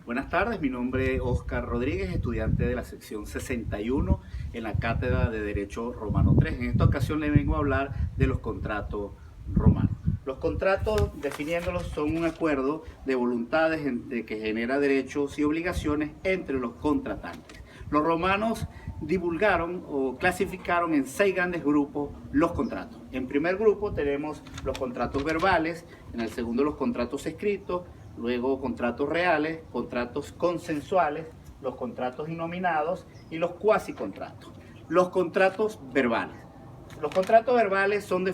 Buenas tardes, mi nombre es Oscar Rodríguez, estudiante de la sección 61 en la Cátedra de Derecho Romano 3. En esta ocasión le vengo a hablar de los contratos romanos. Los contratos, definiéndolos, son un acuerdo de voluntades que genera derechos y obligaciones entre los contratantes. Los romanos divulgaron o clasificaron en 6 grandes grupos los contratos. En primer grupo tenemos los contratos verbales, en el segundo los contratos escritos, luego contratos reales, contratos consensuales, los contratos innominados y los cuasicontratos. Los contratos verbales. Los contratos verbales son la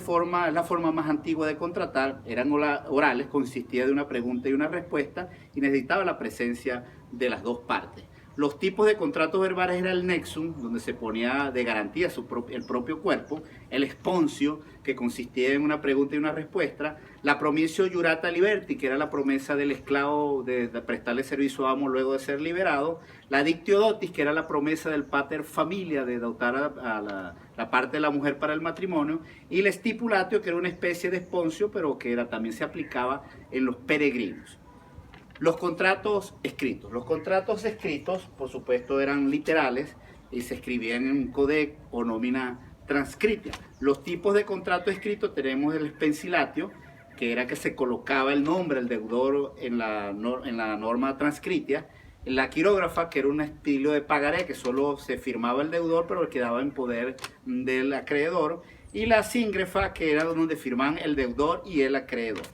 forma más antigua de contratar, eran orales, consistía de una pregunta y una respuesta y necesitaba la presencia de las dos partes. Los tipos de contratos verbales era el nexum, donde se ponía de garantía el propio cuerpo, el sponsio, que consistía en una pregunta y una respuesta, la promisio jurata liberti, que era la promesa del esclavo de prestarle servicio a amo luego de ser liberado, la dictio dotis, que era la promesa del pater familia de dotar a la parte de la mujer para el matrimonio, y el stipulatio, que era una especie de sponsio, pero que también se aplicaba en los peregrinos. Los contratos escritos. Los contratos escritos, por supuesto, eran literales y se escribían en un codec o nómina transcripta. Los tipos de contrato escrito tenemos el spensilatio, que era que se colocaba el nombre del deudor en la norma transcripta. La quirógrafa, que era un estilo de pagaré, que solo se firmaba el deudor, pero quedaba en poder del acreedor. Y la síngrefa, que era donde firmaban el deudor y el acreedor.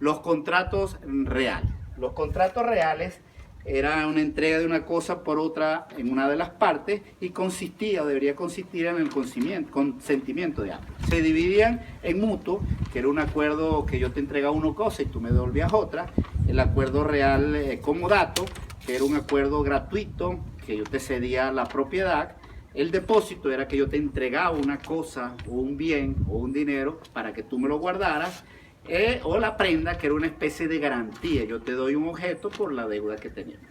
Los contratos reales. Los contratos reales era una entrega de una cosa por otra en una de las partes y consistía o debería consistir en el consentimiento de ambos. Se dividían en mutuo, que era un acuerdo que yo te entregaba una cosa y tú me devolvías otra. El acuerdo real comodato, que era un acuerdo gratuito, que yo te cedía la propiedad. El depósito era que yo te entregaba una cosa o un bien o un dinero para que tú me lo guardaras. O la prenda, que era una especie de garantía. Yo te doy un objeto por la deuda que tenemos.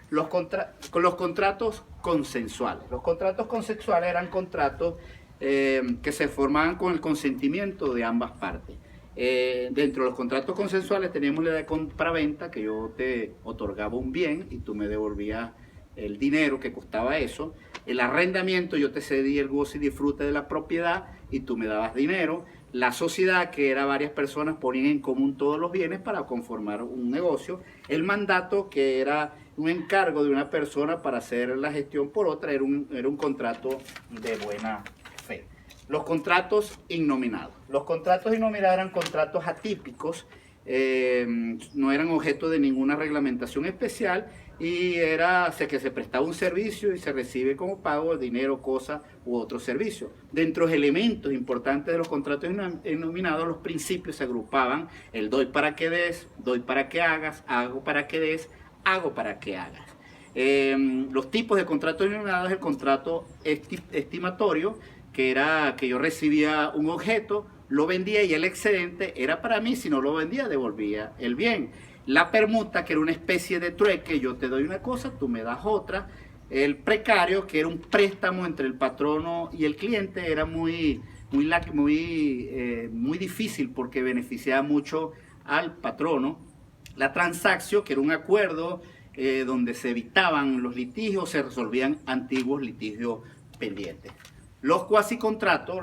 Los contratos consensuales. Los contratos consensuales eran contratos que se formaban con el consentimiento de ambas partes. Dentro de los contratos consensuales teníamos la de compraventa, que yo te otorgaba un bien y tú me devolvías el dinero que costaba eso. El arrendamiento, yo te cedí el goce y disfrute de la propiedad y tú me dabas dinero. La sociedad, que era varias personas ponían en común todos los bienes para conformar un negocio. El mandato, que era un encargo de una persona para hacer la gestión por otra, era un contrato de buena fe. Los contratos innominados. Los contratos innominados eran contratos atípicos, no eran objeto de ninguna reglamentación especial y que se prestaba un servicio y se recibe como pago dinero, cosa u otro servicio. Dentro de los elementos importantes de los contratos innominados, los principios se agrupaban: el doy para que des, doy para que hagas, hago para que des, hago para que hagas. Los tipos de contratos innominados: el contrato estimatorio, que era que yo recibía un objeto, lo vendía y el excedente era para mí, si no lo vendía devolvía el bien. La permuta, que era una especie de trueque, yo te doy una cosa, tú me das otra. El precario, que era un préstamo entre el patrono y el cliente, era muy difícil porque beneficiaba mucho al patrono. La transacción, que era un acuerdo donde se evitaban los litigios, se resolvían antiguos litigios pendientes. Los cuasicontratos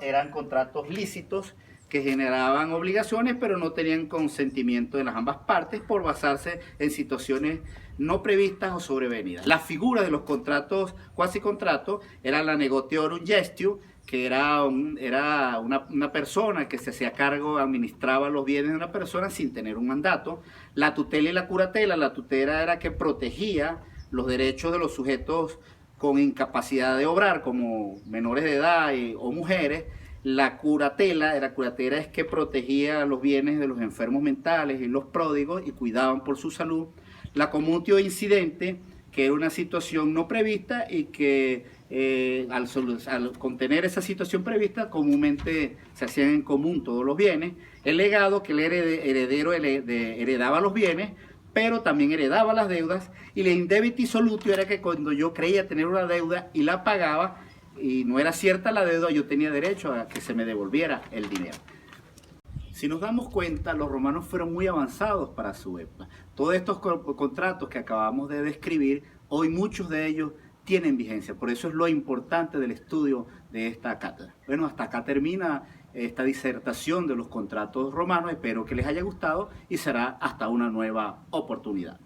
eran contratos lícitos que generaban obligaciones pero no tenían consentimiento de las ambas partes por basarse en situaciones no previstas o sobrevenidas. La figura de los contratos cuasicontratos era la negotiorum gestio, que era una persona que se hacía cargo, administraba los bienes de una persona sin tener un mandato. La tutela y la curatela. La tutela era que protegía los derechos de los sujetos con incapacidad de obrar, como menores de edad o mujeres. La curatela es que protegía los bienes de los enfermos mentales y los pródigos y cuidaban por su salud. La comutio incidente, que era una situación no prevista y que al contener esa situación prevista comúnmente se hacían en común todos los bienes. El legado, que el heredero heredaba los bienes, pero también heredaba las deudas. Y la indebiti solutio era que cuando yo creía tener una deuda y la pagaba y no era cierta la deuda, yo tenía derecho a que se me devolviera el dinero. Si nos damos cuenta, los romanos fueron muy avanzados para su época. Todos estos contratos que acabamos de describir, hoy muchos de ellos tienen vigencia. Por eso es lo importante del estudio de esta cátedra. Bueno, hasta acá termina esta disertación de los contratos romanos. Espero que les haya gustado y será hasta una nueva oportunidad.